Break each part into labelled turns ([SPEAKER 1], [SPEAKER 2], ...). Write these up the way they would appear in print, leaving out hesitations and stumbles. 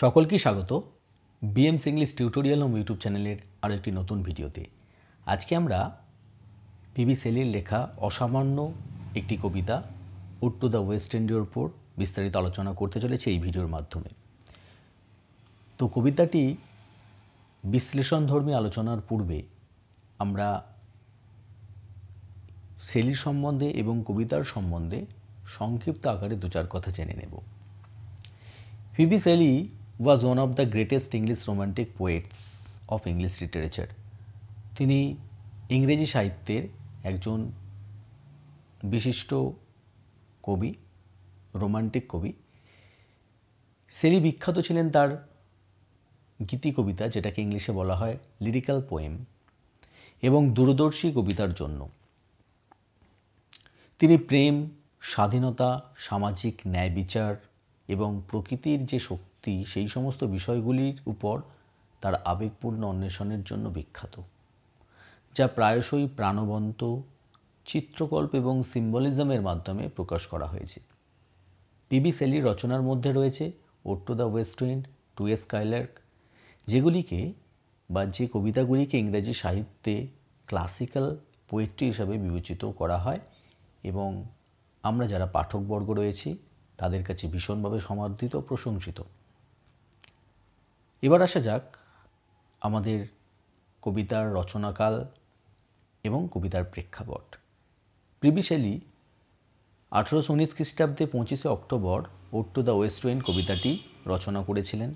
[SPEAKER 1] সকলকে স্বাগত বিএমস English tutorial home YouTube চ্যানেলের আরও একটি নতুন ভিডিওতে। আজকে আমরা পিবি শেলির লেখা অসামান্য একটি কবিতা উড টু দ্য ওয়েস্ট ইন্ডিয়ার উপর বিস্তারিত আলোচনা করতে চলেছি এই ভিডিওর মাধ্যমে। তো কবিতাটি বিশ্লেষণধর্মী আলোচনার পূর্বে আমরা শেলির সম্বন্ধে এবং কবিতার সম্বন্ধে সংক্ষিপ্ত আকারে দু চার কথা জেনে নেব। PB Shelley was one of the greatest English romantic poets of English literature. তিনি ইংরেজি সাহিত্যের একজন বিশিষ্ট কবি, রোমান্টিক কবি। শেলি বিখ্যাত ছিলেন তার গীতি কবিতা, যেটাকে ইংলিশে বলা হয় লিরিক্যাল পোয়েম, এবং দূরদর্শী কবিতার জন্য। তিনি প্রেম, স্বাধীনতা, সামাজিক ন্যায় বিচার এবং প্রকৃতির যে শক্তি, সেই সমস্ত বিষয়গুলির উপর তার আবেগপূর্ণ অন্বেষণের জন্য বিখ্যাত, যা প্রায়শই প্রাণবন্ত চিত্রকল্প এবং সিম্বলিজমের মাধ্যমে প্রকাশ করা হয়েছে। পিবি শেলির রচনার মধ্যে রয়েছে ode to the west wind, to a skylark, যেগুলিকে বা যে কবিতাগুলিকে ইংরেজি সাহিত্যে ক্লাসিক্যাল পোয়েট্রি হিসাবে বিবেচিত করা হয় এবং আমরা যারা পাঠকবর্গ রয়েছি তাদের কাছে ভীষণভাবে সমাদৃত, প্রশংসিত। এবার আসা যাক আমাদের কবিতার রচনাকাল এবং কবিতার প্রেক্ষাপট। পিবি শেলি 1819 খ্রিস্টাব্দে 25শে October ode to the west wind কবিতাটি রচনা করেছিলেন।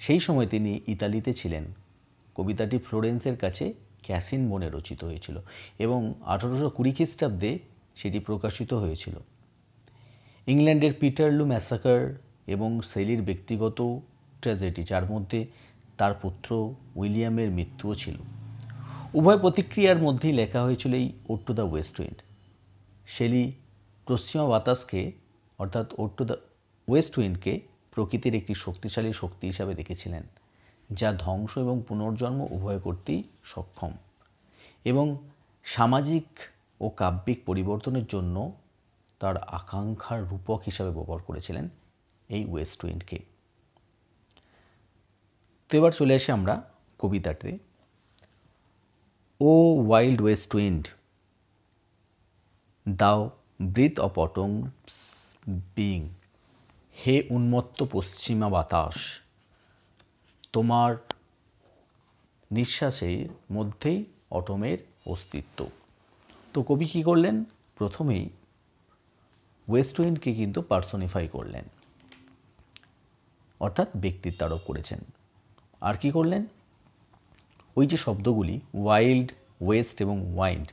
[SPEAKER 1] সেই সময় তিনি ইতালিতে ছিলেন। কবিতাটি ফ্লোরেন্সের কাছে ক্যাসিন বনে রচিত হয়েছিল এবং 1820 খ্রিস্টাব্দে সেটি প্রকাশিত হয়েছিল। ইংল্যান্ডের পিটারলু ম্যাসাকার এবং শেলির ব্যক্তিগত ট্র্যাজেডি, যার মধ্যে তার পুত্র উইলিয়ামের মৃত্যুও ছিল, উভয় প্রতিক্রিয়ার মধ্যেই লেখা হয়েছিল এই ode to the west wind. Shelley পশ্চিমা বাতাসকে অর্থাৎ উড টু দ্য ওয়েস্ট উইন্ডকে প্রকৃতির একটি শক্তিশালী শক্তি হিসাবে দেখেছিলেন, যা ধ্বংস এবং পুনর্জন্ম উভয় করতেই সক্ষম, এবং সামাজিক ও কাব্যিক পরিবর্তনের জন্য তার আকাঙ্ক্ষার রূপক হিসাবে ব্যবহার করেছিলেন এই ওয়েস্ট উইন্ডকে। তো এবার চলে আসি আমরা কবিতাতে। ও ওয়াইল্ড ওয়েস্ট উইন্ড, দাও ব্রিথ অফ অটমস বিং, হে উন্মত্ত পশ্চিমা বাতাস, তোমার নিঃশ্বাসের মধ্যেই অটমের অস্তিত্ব। তো কবি কী করলেন? প্রথমেই ওয়েস্ট উইন্ডকে কিন্তু পার্সনিফাই করলেন, অর্থাৎ ব্যক্তিত্ব আরোপ করেছেন। আর কি করলেন? ওই যে শব্দগুলি ওয়াইল্ড, ওয়েস্ট এবং ওয়াইন্ড,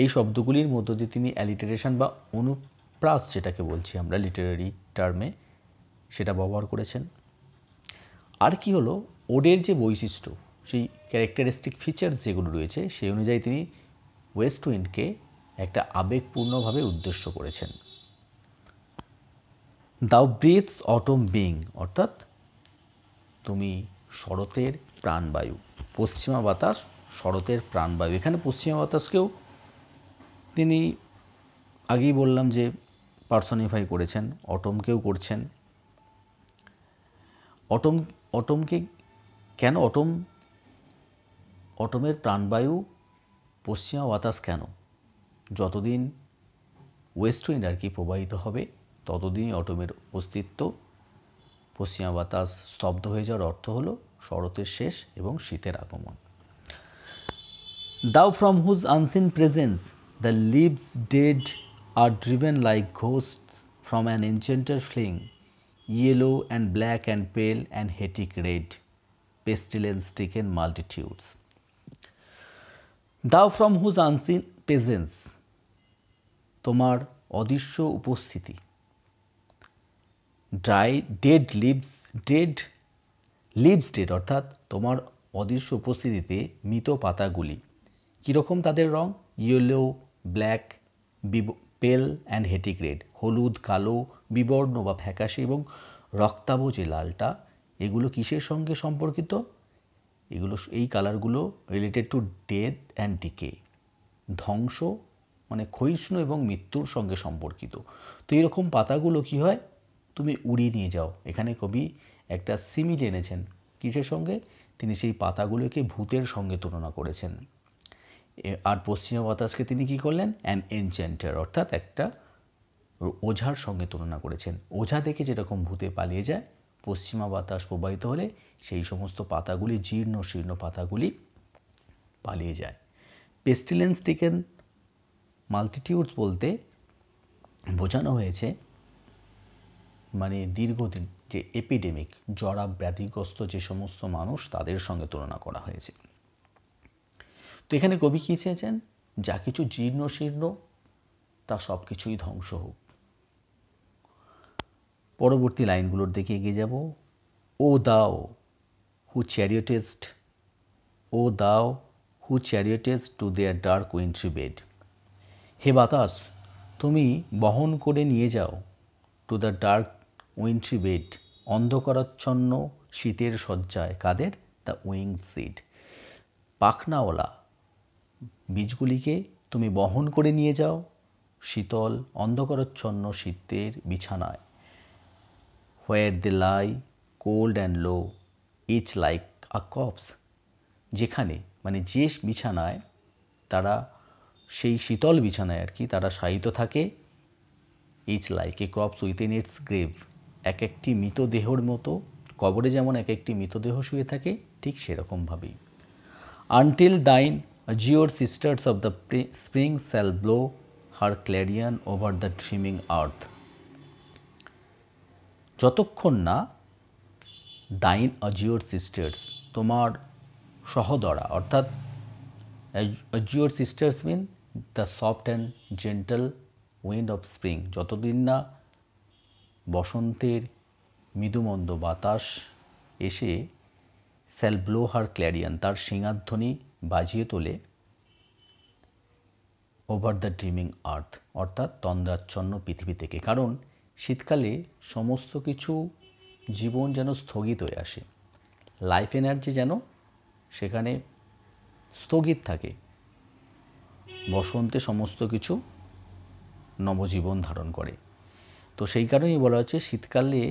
[SPEAKER 1] এই শব্দগুলির মধ্য দিয়ে তিনি অ্যালিটারেশন বা অনুপ্রাস, যেটাকে বলছি আমরা লিটারারি টার্মে, সেটা ব্যবহার করেছেন। আর কি হলো? ওডের যে বৈশিষ্ট্য, সেই ক্যারেক্টারিস্টিক ফিচার্স যেগুলো রয়েছে, সেই অনুযায়ী তিনি ওয়েস্ট উইন্ডকে একটা আবেগপূর্ণভাবে উদ্দেশ্য করেছেন। দাও ব্রিথস অটম বিং, অর্থাৎ তুমি শরতের প্রাণবায়ু, পশ্চিমা বাতাস শরতের প্রাণবায়ু। এখানে পশ্চিমা বাতাসকেও তিনি আগেই বললাম যে পার্সনিফাই করেছেন, অটমকেও করছেন। অটমকে কেন অটমের প্রাণবায়ু পশ্চিমা বাতাস কেন? যতদিন ওয়েস্ট উইন্ড আর কি প্রবাহিত হবে, ততদিনই অটমের অস্তিত্ব। পশ্চিমা বাতাস স্তব্ধ হয়ে যাওয়ার অর্থ হলো শরতের শেষ এবং শীতের আগমন। Thou from whose unseen presence the leaves dead are driven like ghost from an enchanter fleeing, yellow and black and pale and hectic red, pestilence stricken multitudes. দাও ফ্রম হুজ আনসিন প্রেজেন্স, তোমার অদৃশ্য উপস্থিতি। Dead leaves dead, অর্থাৎ তোমার অদৃশ্য উপস্থিতিতে মৃত পাতাগুলি কীরকম তাদের রং? ইয়েলো, ব্ল্যাক, পেল অ্যান্ড হেটিক রেড, হলুদ, কালো, বিবর্ণ বা ফ্যাকাশে এবং রক্তাভ যে লালটা, এগুলো কিসের সঙ্গে সম্পর্কিত? এই কালারগুলো related to death and decay, ধ্বংস মানে ক্ষয়িষ্ণু এবং মৃত্যুর সঙ্গে সম্পর্কিত। তো এরকম পাতাগুলো কি হয়? তুমি উড়িয়ে নিয়ে যাও। এখানে কবি একটা সিমিল এনেছেন। কিসের সঙ্গে? তিনি সেই পাতাগুলোকে ভূতের সঙ্গে তুলনা করেছেন। আর পশ্চিমা বাতাসকে তিনি কি করলেন? অ্যান এনচেন্টার, অর্থাৎ একটা ওঝার সঙ্গে তুলনা করেছেন। ওঝা দেখে যেরকম ভূতে পালিয়ে যায়, পশ্চিমা বাতাস প্রবাহিত হলে সেই সমস্ত পাতাগুলি, জীর্ণ শীর্ণ পাতাগুলি পালিয়ে যায়। পেস্টিলেন্স টেকেন মাল্টিটিউডস বলতে বোঝানো হয়েছে মানে দীর্ঘদিন যে এপিডেমিক, জরা ব্যাধিগ্রস্ত যে সমস্ত মানুষ, তাদের সঙ্গে তুলনা করা হয়েছে। তো এখানে কবি কী চেয়েছেন? যা কিছু জীর্ণ শীর্ণ তা সব কিছুই ধ্বংস হোক। পরবর্তী লাইনগুলোর দিকে এগিয়ে যাব। ও thou who chariotest, O thou who chariotest to their dark wintry bed. হে বাতাস, তুমি বহন করে নিয়ে যাও to the dark wintry bed, অন্ধকারাচ্ছন্ন শীতের শয্যায়। কাদের? দ্য উইং সিড, পাখনাওয়ালা বীজগুলিকে তুমি বহন করে নিয়ে যাও শীতল অন্ধকারাচ্ছন্ন শীতের বিছানায়। Where they lie cold and low, each like a corpse, যেখানে মানে যে বিছানায় তারা, সেই শীতল বিছানায় আর কি তারা শায়িত থাকে। Each like a corpse within its grave, এক একটি মৃতদেহর মতো, কবরে যেমন এক একটি মৃতদেহ শুয়ে থাকে, ঠিক সেরকমভাবেই। Until thine azure sisters of the spring shall blow her clarion over the dreaming earth, যতক্ষণ না দাইন আজিওর সিস্টার্স, তোমার সহদরা, অর্থাৎ azure sisters mean the soft and gentle wind of spring, যতদিন না বসন্তের মৃদুমন্দ বাতাস এসে শ্যাল ব্লো হার ক্ল্যারিয়ন, তার সিংহাধ্বনি বাজিয়ে তোলে ওভার দ্য ড্রিমিং আর্থ, অর্থাৎ তন্দ্রাচ্ছন্ন পৃথিবী থেকে। কারণ শীতকালে সমস্ত কিছু জীবন যেন স্থগিত হয়ে আসে, লাইফ এনার্জি যেন সেখানে স্থগিত থাকে। বসন্তে সমস্ত কিছু নবজীবন ধারণ করে। তো সেই কারণেই বলা হচ্ছে শীতকালে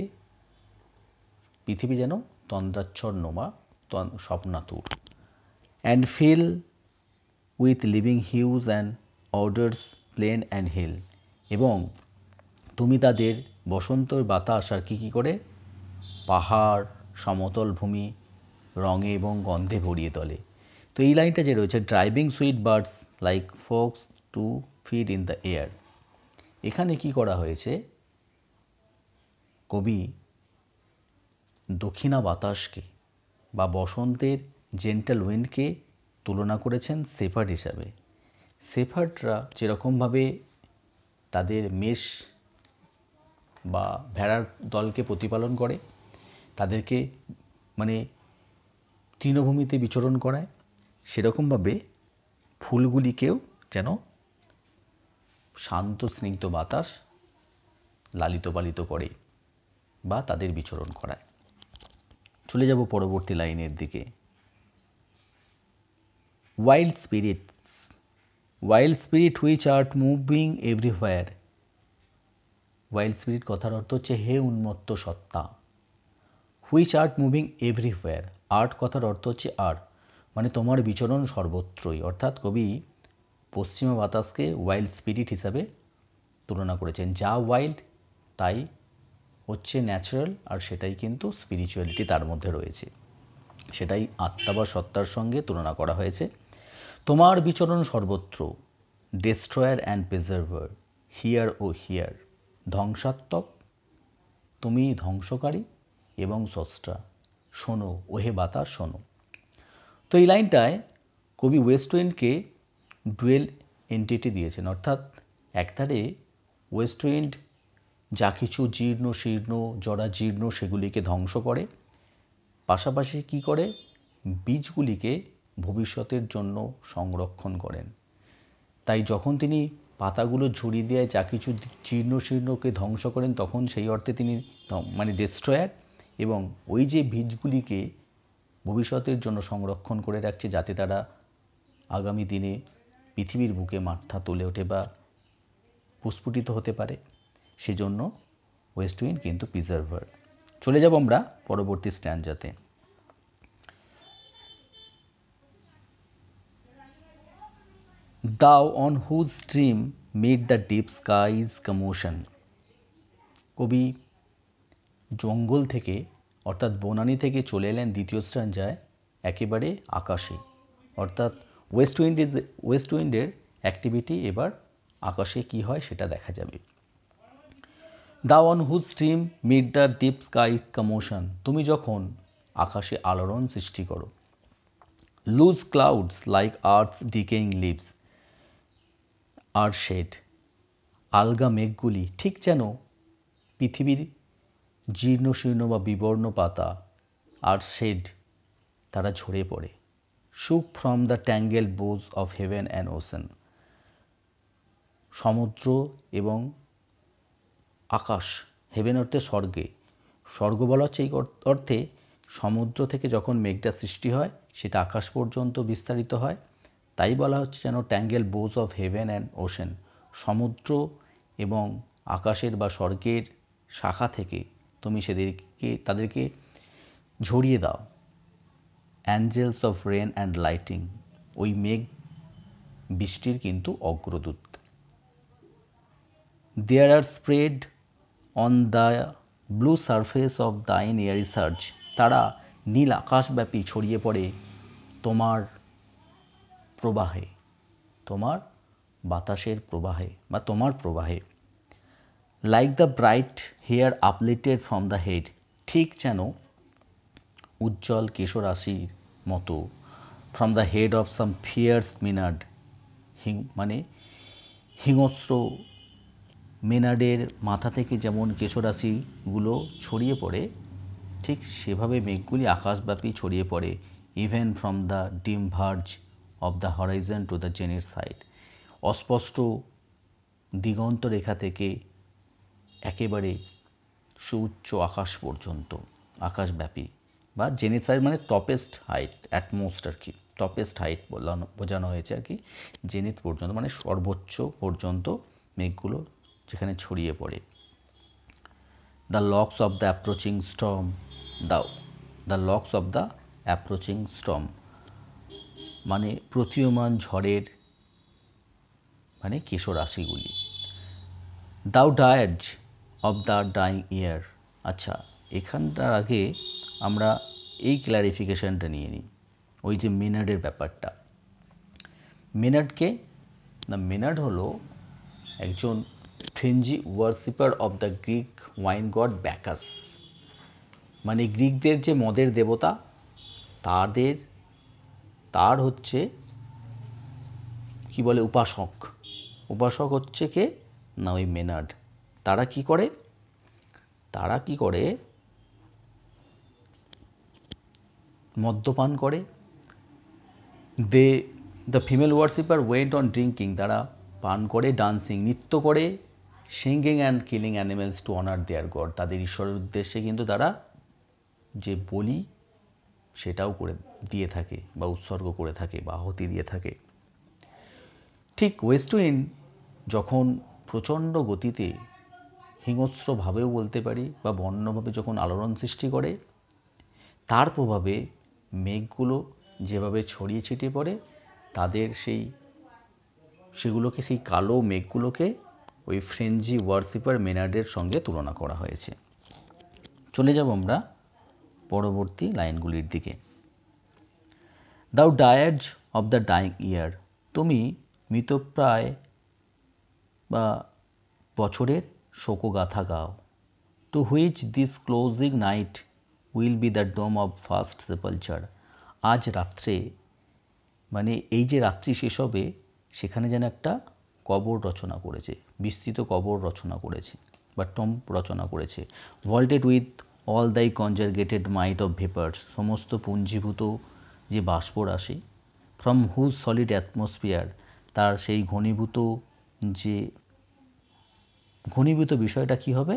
[SPEAKER 1] পৃথিবী যেন তন্দ্রাচ্ছন্ন বা স্বপ্নাতুর। And fill with living hues and odours plain and hill, এবং তুমি তাদের বসন্তর বাতাস আর কী করে পাহাড়, সমতল ভূমি রঙে এবং গন্ধে ভরিয়ে তোলে। তো এই লাইনটা যে রয়েছে, driving sweet birds like flocks to feed in the air, এখানে কি করা হয়েছে? কবি দক্ষিণা বাতাসকে বা বসন্তের জেন্টাল উইন্ডকে তুলনা করেছেন শেফার্ড হিসাবে। শেফার্ডরা যেরকমভাবে তাদের মেষ বা ভেড়ার দলকে প্রতিপালন করে, তাদেরকে মানে তৃণভূমিতে বিচরণ করায়, সেরকমভাবে ফুলগুলিকেও যেন শান্ত স্নিগ্ধ বাতাস লালিত পালিত করে বা তাদের বিচরণ করায়। চলে যাব পরবর্তী লাইনের দিকে। Wild spirits, wild spirit which art moving everywhere. Wild spirit কথার অর্থ হচ্ছে হে উন্মত্ত সত্তা। Which art moving everywhere, art কথার অর্থ হচ্ছে আর, মানে তোমার বিচরণ সর্বত্রই। অর্থাৎ কবি পশ্চিমা বাতাসকে ওয়াইল্ড স্পিরিট হিসাবে তুলনা করেছেন। যা ওয়াইল্ড তাই হচ্ছে ন্যাচারাল, আর সেটাই কিন্তু স্পিরিচুয়ালিটি তার মধ্যে রয়েছে, সেটাই আত্মা বা সত্তার সঙ্গে তুলনা করা হয়েছে। তোমার বিচরণ সর্বত্র, destroyer and preserver, hear O hear, ধ্বংসাত্মক তুমি ধ্বংসকারী এবং স্রষ্টা, শোনো ওহে বাতাস শোনো। তো এই লাইনটায় কবি ওয়েস্ট উইন্ডকে ডুয়েল এন্টিটি দিয়েছেন, অর্থাৎ একধারে ওয়েস্ট উইন্ড যা কিছু জীর্ণ শীর্ণ জরাজীর্ণ সেগুলিকে ধ্বংস করে, পাশাপাশি কি করে? বীজগুলিকে ভবিষ্যতের জন্য সংরক্ষণ করেন। তাই যখন তিনি পাতাগুলো ঝরিয়ে দিয়ে যা কিছু জীর্ণ শীর্ণকে ধ্বংস করেন, তখন সেই অর্থে তিনি মানে ডেস্ট্রয়ার, এবং ওই যে বীজগুলিকে ভবিষ্যতের জন্য সংরক্ষণ করে রাখছে, যাতে তারা আগামী দিনে পৃথিবীর বুকে মাথা তুলে ওঠে বা প্রস্ফুটিত হতে পারে, সেজন্য ওয়েস্ট উইন্ড কিন্তু প্রিজার্ভার। চলে যাব আমরা পরবর্তী স্ট্যান্ডাতে। Thou on whose stream made the deep skies commotion। কবি জঙ্গল থেকে অর্থাৎ বনানী থেকে চলে এলেন দ্বিতীয় স্ট্যান্ডায় একেবারে আকাশে, অর্থাৎ ওয়েস্ট উইন্ডের অ্যাক্টিভিটি এবার আকাশে কি হয় সেটা দেখা যাবে। Thou on whose stream made the deep sky commotion। তুমি যখন আকাশে আলোড়ন সৃষ্টি করো। Loose clouds like earth's decaying leaves আর শেড, আলগা মেঘগুলি ঠিক যেন পৃথিবীর জীর্ণশীর্ণ বা বিবর্ণ পাতা আর শেড তারা ঝরে পড়ে। Shook from the tangled boughs of heaven and ocean. সমুদ্র এবং আকাশ, হেভেন অর্থে স্বর্গে, স্বর্গ বলা হচ্ছে এই অর্থে সমুদ্র থেকে যখন মেঘটা সৃষ্টি হয় সেটা আকাশ পর্যন্ত বিস্তারিত হয়, তাই বলা হচ্ছে যেন tangled boughs of heaven and ocean, সমুদ্র এবং আকাশের বা স্বর্গের শাখা থেকে তুমি তাদেরকে ঝরিয়ে দাও। Angels of rain and lightning, ওই মেঘ বৃষ্টির কিন্তু অগ্রদূত। There are spread on the blue surface of thine airy surge, তারা নীল আকাশব্যাপী ছড়িয়ে পড়ে তোমার প্রবাহে, তোমার বাতাসের প্রবাহে বা তোমার প্রবাহে। Like the bright hair uplifted from the head, ঠিক যেন উজ্জ্বল কেশরাশির মতো, from the head of some fierce maenad, মানে হিংস্র মেনার্ডের মাথা থেকে যেমন কেশরাশিগুলো ছড়িয়ে পড়ে, ঠিক সেভাবে মেঘগুলি আকাশব্যাপী ছড়িয়ে পড়ে। ইভেন ফ্রম দ্য ডিম verge of the Horizon to the zenith side, অস্পষ্ট দিগন্ত রেখা থেকে একেবারে সুউচ্চ আকাশ পর্যন্ত, আকাশব্যাপী বা জেনিথ সাইড মানে টপেস্ট হাইট, অ্যাটমোস্ট আর কি, টপেস্ট হাইট বোঝানো হয়েছে আর কি, জেনিথ পর্যন্ত মানে সর্বোচ্চ পর্যন্ত মেঘগুলো যেখানে ছড়িয়ে পড়ে। The locks of the approaching storm, the locks of the approaching storm মানে প্রতীয়মান ঝড়ের মানে কেশরাশিগুলি। Thou dirge of the dying year, আচ্ছা এখানটার আগে আমরা এই ক্ল্যারিফিকেশানটা নিয়ে নিই, ওই যে মেনার্ডের ব্যাপারটা। মেনার্ডকে, না মেনার্ড হলো একজন frenzy worshipper of the Greek wine god Bacchus, মানে গ্রিকদের যে মদের দেবতা তার হচ্ছে কি বলে উপাসক হচ্ছে কে না ওই মেনার্ড। তারা কি করে মদ্যপান করে। The female worshipper went on drinking, তারা পান করে, ডান্সিং নৃত্য করে, singing and killing animals to honour their god, তাদের ঈশ্বরের উদ্দেশ্যে কিন্তু তারা যে বলি সেটাও করে দিয়ে থাকে বা উৎসর্গ করে থাকে বা আহুতি দিয়ে থাকে। ঠিক ওয়েস্ট উইন্ড যখন প্রচণ্ড গতিতে, হিংস্রভাবেও বলতে পারি বা বন্যভাবে যখন আলোড়ন সৃষ্টি করে, তার প্রভাবে মেঘগুলো যেভাবে ছড়িয়ে ছিটিয়ে পড়ে, সেগুলোকে সেই কালো মেঘগুলোকে ওই ফ্রেঞ্জি ওয়ার্সিপার মেনার্ডের সঙ্গে তুলনা করা হয়েছে। চলে যাব আমরা পরবর্তী লাইনগুলির দিকে। Thou dirge of the dying year, তুমি মৃতপ্রায় বা বছরের শোকগাথা গাও। To which this closing night will be the dome of vast sepulchre, আজ রাত্রে মানে এই যে রাত্রি শেষ হবে সেখানে যেন একটা কবর রচনা করেছে, বিস্তৃত কবর রচনা করেছে বা টম্ব রচনা করেছে। ভল্টেড উইথ অল দাই কনজারগেটেড মাইট অফ ভেপার্স, সমস্ত পুঞ্জীভূত যে বাষ্প রাশি, ফ্রম হুজ সলিড অ্যাটমসফিয়ার, তার সেই ঘনীভূত বিষয়টা কি হবে,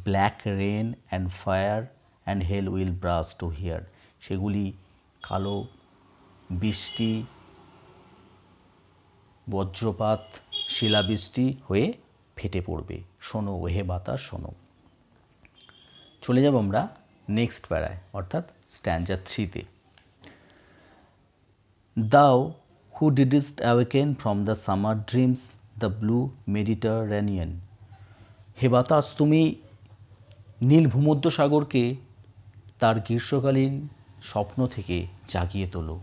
[SPEAKER 1] black rain and fire and hail will burst to hear, সেগুলি কালো বৃষ্টি, বজ্রপাত, শিলাবৃষ্টি হয়ে ফেটে পড়বে। শোনো ওহে বাতাস শোনো। চলে যাব আমরা নেক্সট প্যারায়, অর্থাৎ স্ট্যাঞ্জা 3-তে। Thou who didst awaken from the summer dreams the blue Mediterranean. হে বাতাস, তুমি নীল ভূমধ্য সাগরকে তার গ্রীষ্মকালীন স্বপ্ন থেকে জাগিয়ে তোলো।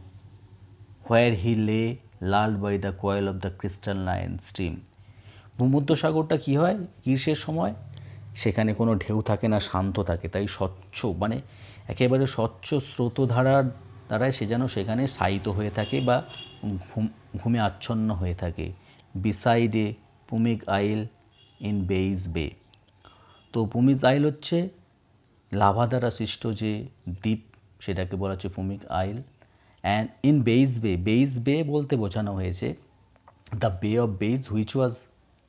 [SPEAKER 1] Where he lay lulled by the coil of the crystalline stream. ভূমধ্য সাগরটা কী হয় গ্রীষ্মের সময়? সেখানে কোনো ঢেউ থাকে না, শান্ত থাকে, তাই স্বচ্ছ মানে একেবারে স্বচ্ছ স্রোতধারার দ্বারায় সে যেন সেখানে শায়িত হয়ে থাকে বা ঘুমে আচ্ছন্ন হয়ে থাকে। বিসাইড এ পুমিক আইল ইন বেইজ বে। তো পুমিক আইল হচ্ছে লাভা দ্বারা সৃষ্ট যে দ্বীপ, সেটাকে বলা হচ্ছে পুমিক আইল। অ্যান্ড ইন বেইজ বে বলতে বোঝানো হয়েছে the bay of Baiae which was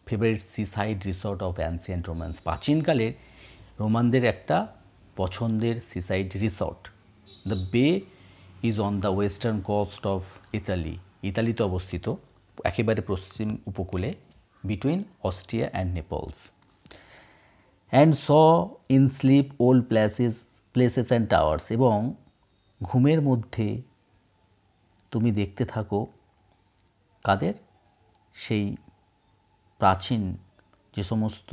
[SPEAKER 1] favourite seaside resort of ancient Romans. প্রাচীনকালের রোমানদের একটা পছন্দের seaside resort. The bay is on the western coast of Italy. ইতালিতে অবস্থিত, একেবারে পশ্চিম উপকূলে, between Austria and Naples. And saw in sleep old palaces and towers. এবং ঘুমের মধ্যে তুমি দেখতে থাকো কাদের? সেই প্রাচীন যে সমস্ত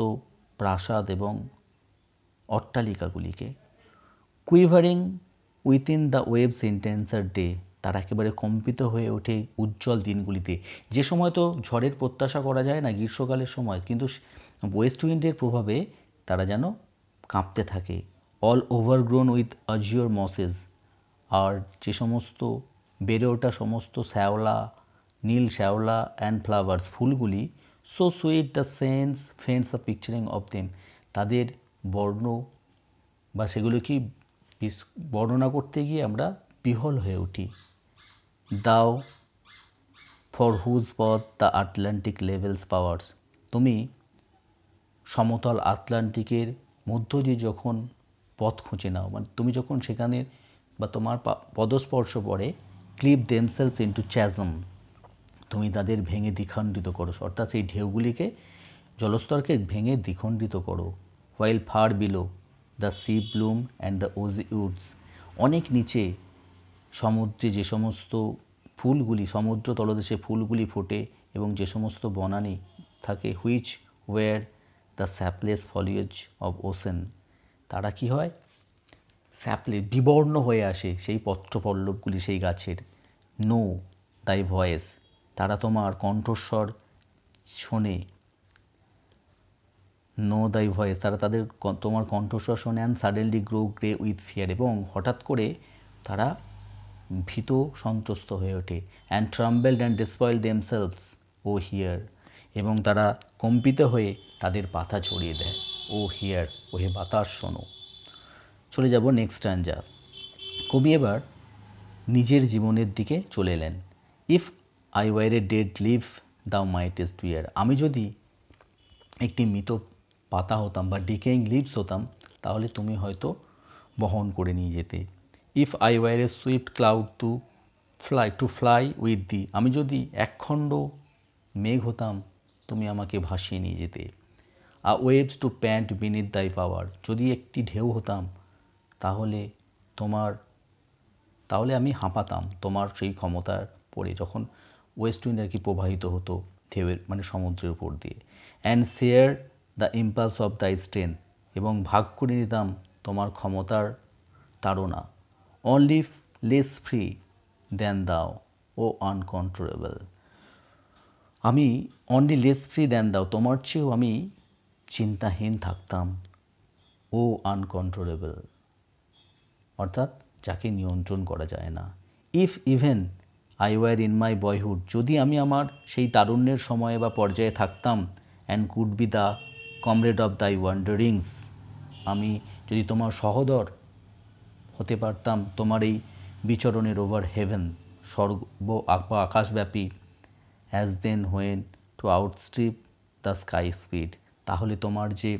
[SPEAKER 1] প্রাসাদ এবং অট্টালিকাগুলিকে। কুইভারিং উইথিন দ্য ওয়েভস ইন্টেন্সার ডে। তারা একেবারে কম্পিত হয়ে ওঠে উজ্জ্বল দিনগুলিতে। যে সময় তো ঝড়ের প্রত্যাশা করা যায় না গ্রীষ্মকালের সময়, কিন্তু ওয়েস্ট উইন্ডের প্রভাবে তারা যেন কাঁপতে থাকে। All overgrown with azure mosses. আর যে সমস্ত বেড়ে ওঠা সমস্ত শ্যাওলা, নীল শ্যাওলা অ্যান্ড ফ্লাওয়ার্স, ফুলগুলি, so sweet the sense faints of picturing of them. তাদের বর্ণ বা সেগুলো কি বর্ণনা করতে গিয়ে আমরা বিহল হয়ে উঠি। দাও ফর হুজ পথ দ্য আটলান্টিক লেভেলস পাওয়ার্স। তুমি সমতল আটলান্টিকের মধ্য দিয়ে যখন পথ খুঁজে নাও, মানে তুমি যখন সেখানে বা তোমার পদস্পর্শ পড়ে, ক্লিপ দেমসেলস ইন্টু চ্যাজম, তুমি তাদের ভেঙে দ্বিখণ্ডিত করো, অর্থাৎ সেই ঢেউগুলিকে, জলস্তরকে ভেঙে দ্বিখণ্ডিত করো। While far below the sea bloom and the oozy woods. অনেক নিচে সমুদ্রে যে সমস্ত ফুলগুলি, সমুদ্র তলদেশে ফুলগুলি ফোটে এবং যে সমস্ত বনানী থাকে, which were the sapless foliage of ocean. তারা কি হয়? স্যাপলে বিবর্ণ হয়ে আসে সেই পত্রপল্লবগুলি সেই গাছের। নো দাই ভয়েস। তারা তোমার কণ্ঠস্বর শোনে। নো দাই ভয়েস। তারা তোমার কণ্ঠস্বর শোনে। And suddenly grow grey with fear. এবং হঠাৎ করে তারা ভীত সন্ত্রস্ত হয়ে ওঠে। And trembled and despoil themselves O hear. এবং তারা কম্পিত হয়ে তাদের পাতা ছড়িয়ে দেয়। ও হিয়ার, ও হে বাতাস শোনো। চলে যাব নেক্সট স্ট্যাঞ্জা। কবি এবার নিজের জীবনের দিকে চলে এলেন। If I were a dead leaf thou mightest বিয়ার। আমি যদি একটি মৃত পাতা হতাম বা ডিকেইং লিভস হতাম, তাহলে তুমি হয়তো বহন করে নিয়ে যেতে। If I were A Swift cloud to fly with the. আমি যদি একখণ্ড মেঘ হতাম, তুমি আমাকে ভাসিয়ে নিয়ে যেতে। আ ওয়েভস টু প্যান্ট বিনিথ দাই পাওয়ার। যদি একটি ঢেউ হতাম, তাহলে আমি হাঁপাতাম তোমার সেই ক্ষমতার পড়ে, যখন ওয়েস্ট উইন্ড আর কি প্রবাহিত হতো ঢেউয়ের মানে সমুদ্রের উপর দিয়ে। And share the impulse of the strain. এবং ভাগ করে নিতাম তোমার ক্ষমতার তাড়না। অনলি লেস ফ্রি দেন দাও ও আনকন্ট্রোলেবল। আমি অনলি লেস ফ্রি দেন দাও, তোমার চেয়েও আমি চিন্তাহীন থাকতাম। ও আনকন্ট্রোলেবল, অর্থাৎ যাকে নিয়ন্ত্রণ করা যায় না। If even I were in my boyhood. যদি আমি আমার সেই তারুণ্যের সময়ে বা পর্যায়ে থাকতাম। And could be the comrade of দাই ওয়ান্ডারিংস। আমি যদি তোমার সহোদর হতে পারতাম তোমার এই বিচরণের ওভার হেভেন, স্বর্গ বা আকাশব্যাপী। As then when to outstrip the sky speed. তাহলে তোমার যে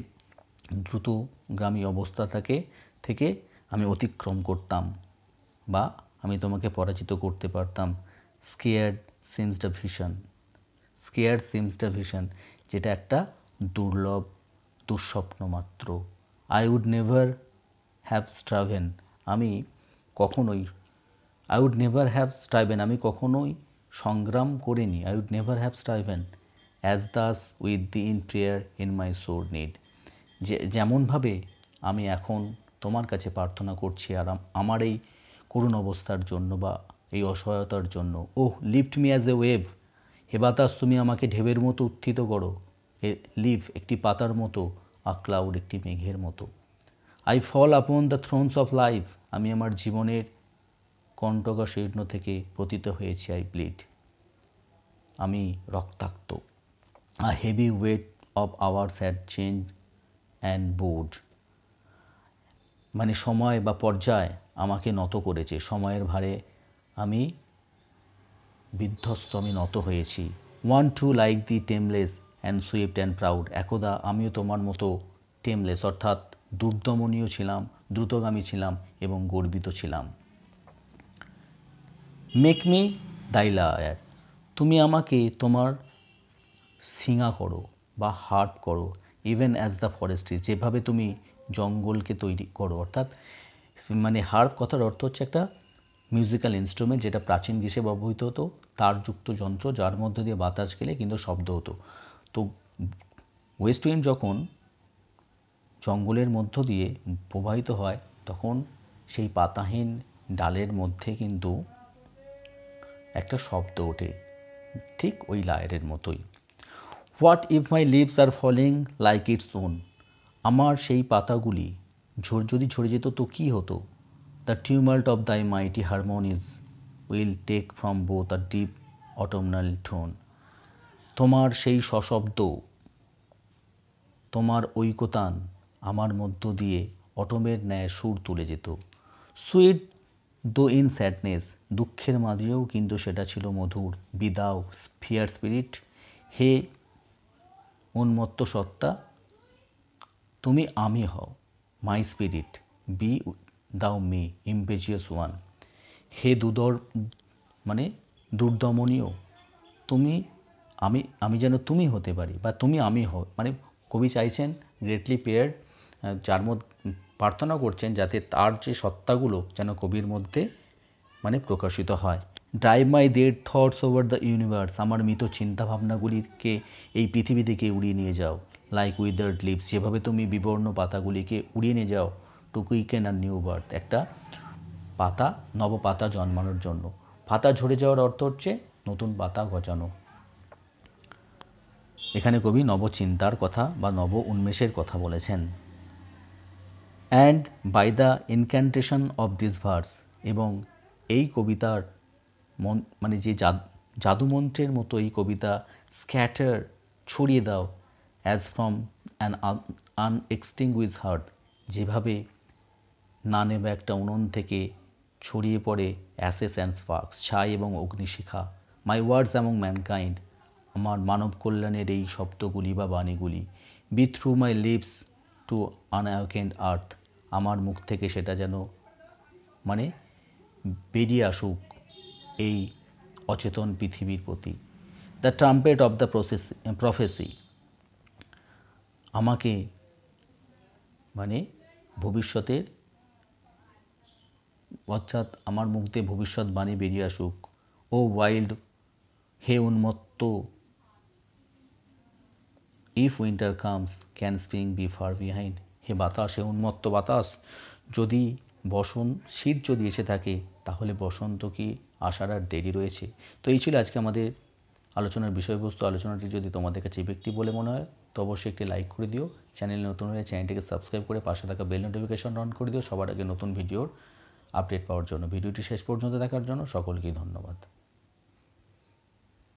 [SPEAKER 1] দ্রুতগামী অবস্থা থেকে আমি অতিক্রম করতাম বা আমি তোমাকে পরাজিত করতে পারতাম। স্কেয়ার্ড সিমস দ্য ভিশন, যেটা একটা দুর্লভ দুঃস্বপ্ন মাত্র। I would never have striven, আমি কখনোই, I would never have striven, আমি কখনোই সংগ্রাম করিনি, I would never have striven as thus with thee in prayer in my sore need, যেমনভাবে আমি এখন তোমার কাছে প্রার্থনা করছি আর আমার এই করুণ অবস্থার জন্য বা এই অসহায়তার জন্য। Oh lift me as a wave, হে বাতাস তুমি আমাকে ঢেউয়ের মতো উত্থিত করো, এ লিভ একটি পাতার মতো, আ ক্লাউড একটি মেঘের মতো। I fall upon the Thrones of life, আমি আমার জীবনের কণ্টকা শীর্ণ থেকে পতিত হয়েছি, আই ব্লিড, আমি রক্তাক্ত। A heavy weight of hours had chained and bowed, মানে সময় বা পর্যায় আমাকে নত করেছে, সময়ের ভারে আমি বিধ্বস্ত, আমি নত হয়েছি। One too like thee tameless and swift and proud, একদা আমিও তোমার মতো টেমলেস অর্থাৎ দুর্দমনীয় ছিলাম, দ্রুতগামী ছিলাম এবং গর্বিত ছিলাম। মেক মি দাই লায়ার, তুমি আমাকে তোমার সিঙা করো বা হার্প করো, ইভেন অ্যাজ দ্য ফরেস্ট, যেভাবে তুমি জঙ্গলকে তৈরি করো, অর্থাৎ মানে হার্প কথার অর্থ হচ্ছে একটা মিউজিক্যাল ইনস্ট্রুমেন্ট, যেটা প্রাচীন গ্রীসে ব্যবহৃত হতো, তারযুক্ত যন্ত্র যার মধ্যে দিয়ে বাতাস গেলে কিন্তু শব্দ হতো। তো ওয়েস্ট উইন্ড যখন জঙ্গলের মধ্য দিয়ে প্রবাহিত হয় তখন সেই পাতাহীন ডালের মধ্যে কিন্তু একটা শব্দ ওঠে, ঠিক ওই লায়ারের মতোই। What if my leaves are falling like its own, আমার সেই পাতাগুলি যদি ঝরে যেত তো কী হতো। The tumult of thy mighty harmonies will take from both a deep autumnal tone, তোমার সেই সশব্দ, তোমার ঐকতান আমার মধ্য দিয়ে অটমের ন্যায় সুর তুলে যেত। সুইট দো ইন স্যাডনেস, দুঃখের মাঝেও কিন্তু সেটা ছিল মধুর। বিদাও ফিয়ার স্পিরিট, হে উন্মত্ত সত্তা তুমি আমি হও। মাই স্পিরিট বি দাও মি ইম্পেজিয়াস ওয়ান, হে মানে দুর্দমনীয় তুমি, আমি যেন তুমি হতে পারি বা তুমি আমি হও, মানে কবি চাইছেন গ্রেটলি পেয়ার্ড, যার মধ্যে প্রার্থনা করছেন যাতে তার যে সত্তাগুলো যেন কবির মধ্যে মানে প্রকাশিত হয়। Drive my dead thoughts over the universe, আমার মৃত চিন্তাভাবনাগুলিকে এই পৃথিবী থেকে উড়িয়ে নিয়ে যাও। লাইক উইদার্ড লিভস, যেভাবে তুমি বিবর্ণ পাতাগুলিকে উড়িয়ে নিয়ে যাও টু কুইকেন আর নিউ বার্থ, একটা পাতা নব পাতা জন্মানোর জন্য। পাতা ঝরে যাওয়ার অর্থ হচ্ছে নতুন পাতা গজানো। এখানে কবি নবচিন্তার কথা বা নব উন্মেষের কথা বলেছেন। And by the incantation of this verse, এবং এই কবিতার মানে যে জাদুমন্ত্রের মতো এই কবিতা স্ক্যাটার ছড়িয়ে দাও অ্যাজ ফ্রম অ্যান আনএক্সটিংগুইশ হার্ট, যেভাবে না নেবা একটা উনুন থেকে ছড়িয়ে পড়ে অ্যাসেস অ্যান্ড স্পার্কস, ছাই এবং অগ্নিশিখা। মাই ওয়ার্ডস অ্যামং ম্যানকাইন্ড, আমার মানব কল্যাণের এই শব্দগুলি বা বাণীগুলি। Be through my lips to unawakened earth, আমার মুখ থেকে সেটা যেন মানে বেরিয়ে আসুক এই অচেতন পৃথিবীর প্রতি। দ্য ট্রাম্পেট অফ দ্য প্রফেসি, আমাকে মানে ভবিষ্যতের, অর্থাৎ আমার মুখ দিয়ে ভবিষ্যৎবাণী বেরিয়ে আসুক। ও ওয়াইল্ড, হে উন্মত্ত, if winter comes can spring be far behind, হে বাতাস, হে উন্মত্ত বাতাস, যদি শীত যদি এসে থাকে তাহলে বসন্ত কি আসার আর দেরি রয়েছে। তো এই ছিল আজকে আমাদের আলোচনার বিষয়বস্তু। আলোচনাটি যদি তোমাদের কাছে ব্যক্তি বলে মনে হয় তো অবশ্যই একটি লাইক করে দিও। চ্যানেল নতুন হলে চ্যানেলটিকে সাবস্ক্রাইব করে পাশে থাকা বেল নোটিফিকেশন অন করে দিও সবার আগে নতুন ভিডিওর আপডেট পাওয়ার জন্য। ভিডিওটি শেষ পর্যন্ত দেখার জন্য সকলকেই ধন্যবাদ।